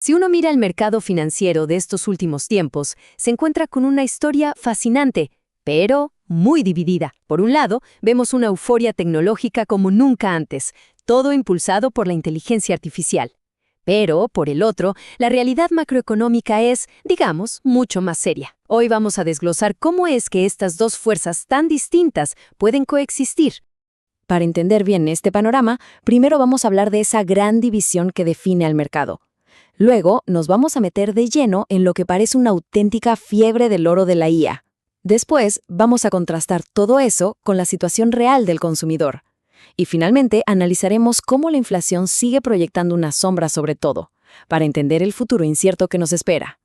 Si uno mira el mercado financiero de estos últimos tiempos, se encuentra con una historia fascinante, pero muy dividida. Por un lado, vemos una euforia tecnológica como nunca antes, todo impulsado por la inteligencia artificial. Pero, por el otro, la realidad macroeconómica es, digamos, mucho más seria. Hoy vamos a desglosar cómo es que estas dos fuerzas tan distintas pueden coexistir. Para entender bien este panorama, primero vamos a hablar de esa gran división que define al mercado. Luego nos vamos a meter de lleno en lo que parece una auténtica fiebre del oro de la IA. Después vamos a contrastar todo eso con la situación real del consumidor. Y finalmente analizaremos cómo la inflación sigue proyectando una sombra sobre todo, para entender el futuro incierto que nos espera.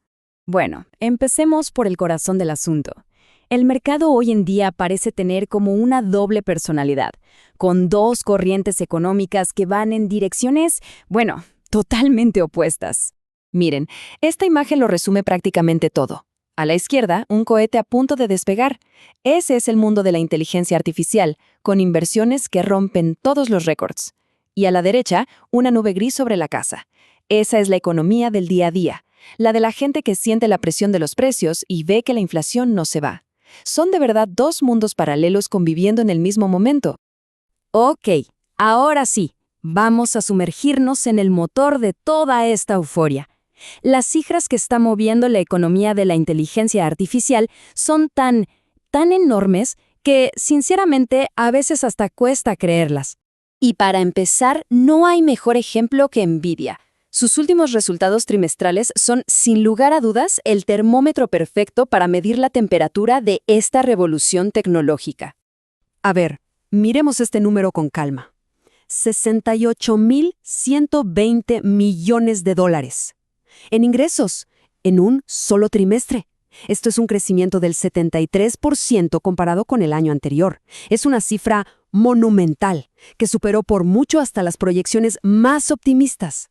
Bueno, empecemos por el corazón del asunto. El mercado hoy en día parece tener como una doble personalidad, con dos corrientes económicas que van en direcciones, bueno, totalmente opuestas. Miren, esta imagen lo resume prácticamente todo. A la izquierda, un cohete a punto de despegar. Ese es el mundo de la inteligencia artificial, con inversiones que rompen todos los récords. Y a la derecha, una nube gris sobre la casa. Esa es la economía del día a día, la de la gente que siente la presión de los precios y ve que la inflación no se va. Son de verdad dos mundos paralelos conviviendo en el mismo momento. Ok, ahora sí, vamos a sumergirnos en el motor de toda esta euforia. Las cifras que está moviendo la economía de la inteligencia artificial son tan enormes que, sinceramente, a veces hasta cuesta creerlas. Y para empezar, no hay mejor ejemplo que Nvidia. Sus últimos resultados trimestrales son, sin lugar a dudas, el termómetro perfecto para medir la temperatura de esta revolución tecnológica. A ver, miremos este número con calma. 68.120 millones de dólares. En ingresos, en un solo trimestre. Esto es un crecimiento del 73% comparado con el año anterior. Es una cifra monumental, que superó por mucho hasta las proyecciones más optimistas.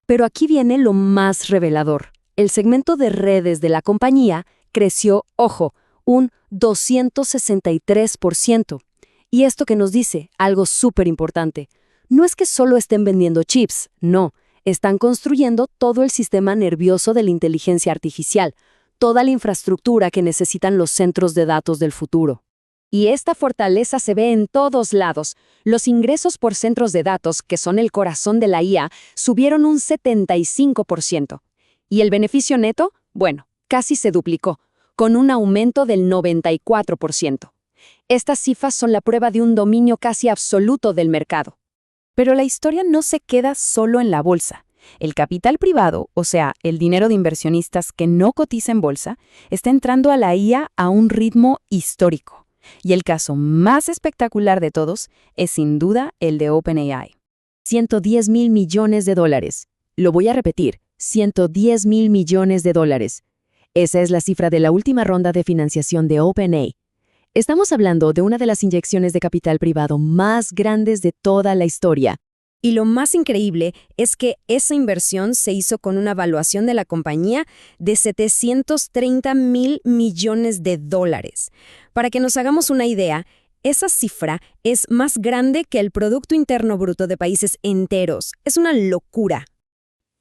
Pero aquí viene lo más revelador. El segmento de redes de la compañía creció, ojo, un 263%. Y esto que nos dice, algo súper importante, no es que solo estén vendiendo chips, no. Están construyendo todo el sistema nervioso de la inteligencia artificial, toda la infraestructura que necesitan los centros de datos del futuro. Y esta fortaleza se ve en todos lados. Los ingresos por centros de datos, que son el corazón de la IA, subieron un 75%. ¿Y el beneficio neto? Bueno, casi se duplicó, con un aumento del 94%. Estas cifras son la prueba de un dominio casi absoluto del mercado. Pero la historia no se queda solo en la bolsa. El capital privado, o sea, el dinero de inversionistas que no cotiza en bolsa, está entrando a la IA a un ritmo histórico. Y el caso más espectacular de todos es sin duda el de OpenAI. 110.000 millones de dólares. Lo voy a repetir, 110.000 millones de dólares. Esa es la cifra de la última ronda de financiación de OpenAI. Estamos hablando de una de las inyecciones de capital privado más grandes de toda la historia. Y lo más increíble es que esa inversión se hizo con una valuación de la compañía de 730.000 millones de dólares. Para que nos hagamos una idea, esa cifra es más grande que el Producto Interno Bruto de países enteros. Es una locura.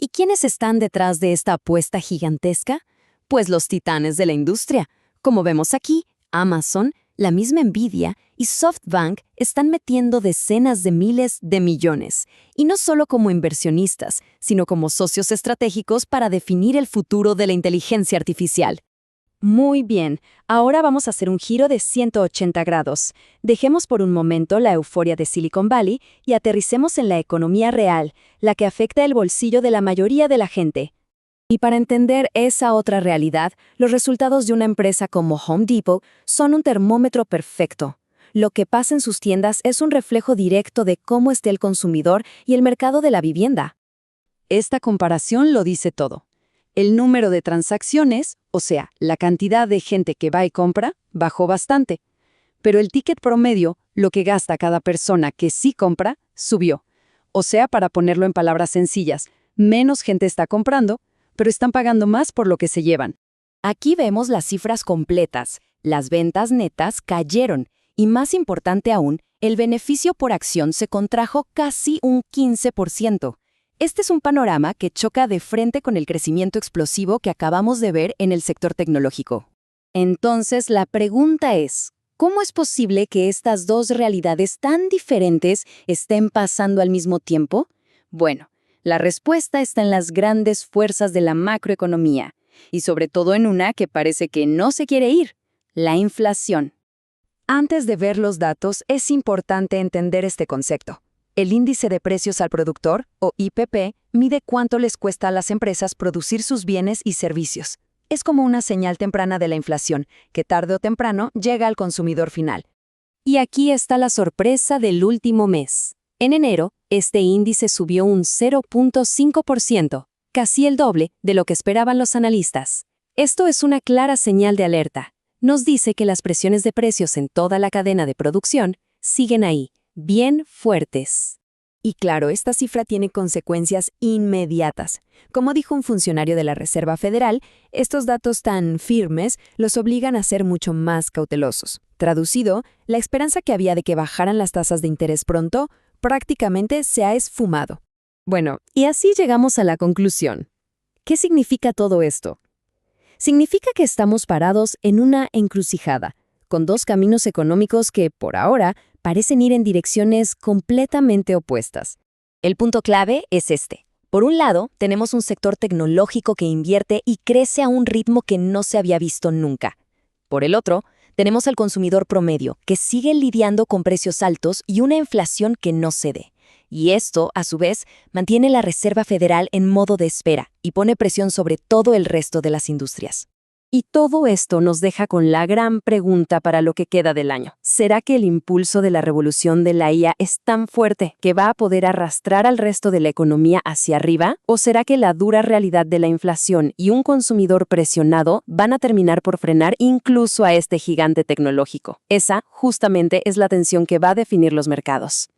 ¿Y quiénes están detrás de esta apuesta gigantesca? Pues los titanes de la industria. Como vemos aquí, Amazon, la misma Nvidia y SoftBank están metiendo decenas de miles de millones, y no solo como inversionistas, sino como socios estratégicos para definir el futuro de la inteligencia artificial. Muy bien, ahora vamos a hacer un giro de 180 grados. Dejemos por un momento la euforia de Silicon Valley y aterricemos en la economía real, la que afecta el bolsillo de la mayoría de la gente. Y para entender esa otra realidad, los resultados de una empresa como Home Depot son un termómetro perfecto. Lo que pasa en sus tiendas es un reflejo directo de cómo esté el consumidor y el mercado de la vivienda. Esta comparación lo dice todo. El número de transacciones, o sea, la cantidad de gente que va y compra, bajó bastante. Pero el ticket promedio, lo que gasta cada persona que sí compra, subió. O sea, para ponerlo en palabras sencillas, menos gente está comprando, pero están pagando más por lo que se llevan. Aquí vemos las cifras completas. Las ventas netas cayeron y, más importante aún, el beneficio por acción se contrajo casi un 15%. Este es un panorama que choca de frente con el crecimiento explosivo que acabamos de ver en el sector tecnológico. Entonces, la pregunta es, ¿cómo es posible que estas dos realidades tan diferentes estén pasando al mismo tiempo? Bueno, la respuesta está en las grandes fuerzas de la macroeconomía, y sobre todo en una que parece que no se quiere ir, la inflación. Antes de ver los datos, es importante entender este concepto. El índice de precios al productor, o IPP, mide cuánto les cuesta a las empresas producir sus bienes y servicios. Es como una señal temprana de la inflación, que tarde o temprano llega al consumidor final. Y aquí está la sorpresa del último mes. En enero, este índice subió un 0.5%, casi el doble de lo que esperaban los analistas. Esto es una clara señal de alerta. Nos dice que las presiones de precios en toda la cadena de producción siguen ahí, bien fuertes. Y claro, esta cifra tiene consecuencias inmediatas. Como dijo un funcionario de la Reserva Federal, estos datos tan firmes los obligan a ser mucho más cautelosos. Traducido, la esperanza que había de que bajaran las tasas de interés pronto prácticamente se ha esfumado. Bueno, y así llegamos a la conclusión. ¿Qué significa todo esto? Significa que estamos parados en una encrucijada, con dos caminos económicos que, por ahora, parecen ir en direcciones completamente opuestas. El punto clave es este. Por un lado, tenemos un sector tecnológico que invierte y crece a un ritmo que no se había visto nunca. Por el otro, tenemos al consumidor promedio, que sigue lidiando con precios altos y una inflación que no cede. Y esto, a su vez, mantiene la Reserva Federal en modo de espera y pone presión sobre todo el resto de las industrias. Y todo esto nos deja con la gran pregunta para lo que queda del año. ¿Será que el impulso de la revolución de la IA es tan fuerte que va a poder arrastrar al resto de la economía hacia arriba? ¿O será que la dura realidad de la inflación y un consumidor presionado van a terminar por frenar incluso a este gigante tecnológico? Esa, justamente, es la tensión que va a definir los mercados.